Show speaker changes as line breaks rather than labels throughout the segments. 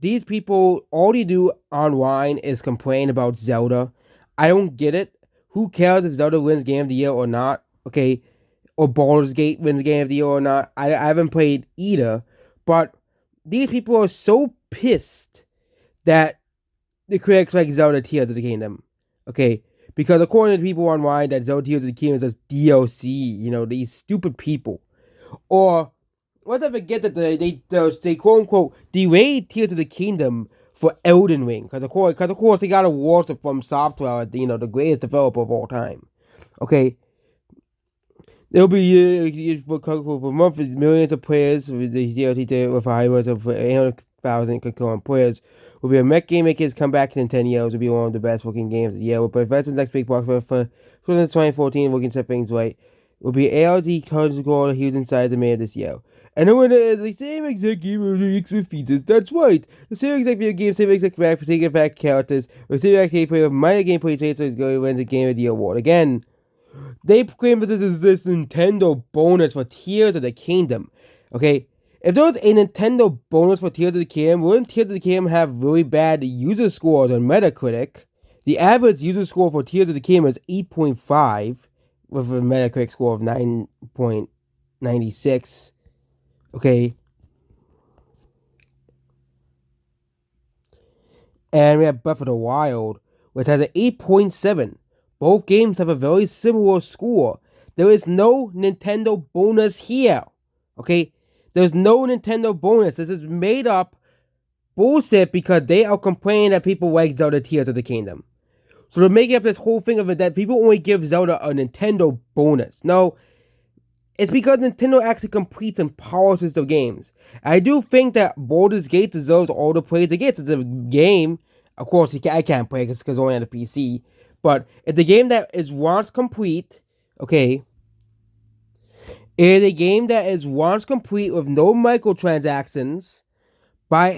these people, all they do online is complain about Zelda. I don't get it. Who cares if Zelda wins Game of the Year or not? Okay, or Baldur's Gate wins Game of the Year or not? I haven't played either, but these people are so pissed that the critics like Zelda Tears of the Kingdom. Okay, because according to people online, that Zelda Tears of the Kingdom is just DLC. These stupid people. Or let's not forget that they quote unquote delayed Tears of the Kingdom for Elden Ring because of course they got awards from Software, the greatest developer of all time. Okay, it'll be for months millions of players with the DLC with a high rate of 800,000 concurrent players. Will be a mech game making its comeback in 10 years. Will be one of the best looking games of the year. Will play Veterans next big box for 2014. Looking set things right. Will be ALD cards score huge inside the May this year. And then when the same exact game with features, that's right. The same exact video game, same exact same exact characters, the same exact gameplay with minor gameplay changes is going to win the Game of the Year award. Again, they claim that this is this Nintendo bonus for Tears of the Kingdom. Okay, if there was a Nintendo bonus for Tears of the Kingdom, wouldn't Tears of the Kingdom have really bad user scores on Metacritic? The average user score for Tears of the Kingdom is 8.5, with a Metacritic score of 9.96. Okay, and we have Breath of the Wild, which has an 8.7. Both games have a very similar score. There is no Nintendo bonus here. Okay? There's no Nintendo bonus. This is made up bullshit because they are complaining that people like Zelda Tears of the Kingdom. So they're making up this whole thing of it that people only give Zelda a Nintendo bonus. No, it's because Nintendo actually completes and polishes the games. I do think that Baldur's Gate deserves all the praise it gets. It's a game. Of course, I can't play because it's only on the PC. But it's a game that is once complete, okay, it is a game that is once complete with no microtransactions by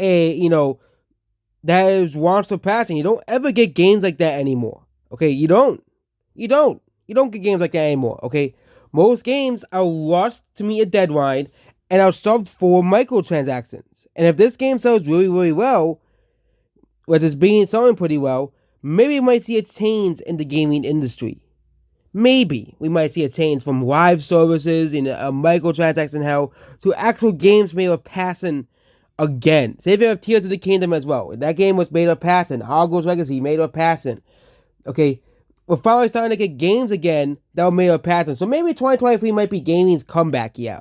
that is once surpassing. You don't ever get games like that anymore. Okay, you don't. You don't. You don't get games like that anymore. Okay, most games are rushed to meet a deadline and are stuffed for microtransactions. And if this game sells really, really well, which is being selling pretty well, maybe we might see a change in the gaming industry. Maybe we might see a change from live services in a microtransaction hell to actual games made of passion again. Say if you have Tears of the Kingdom as well. That game was made of passion. Hogwarts Legacy made of passion. Okay, we're finally starting to get games again that were made of passion. So maybe 2023 might be gaming's comeback year.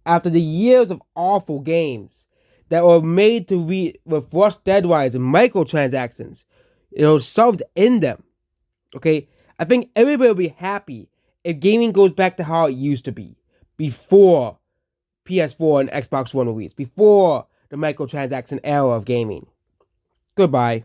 After the years of awful games that were made to with rushed deadlines and microtransactions, shoved in them. Okay, I think everybody will be happy if gaming goes back to how it used to be before PS4 and Xbox One release, before the microtransaction era of gaming. Goodbye.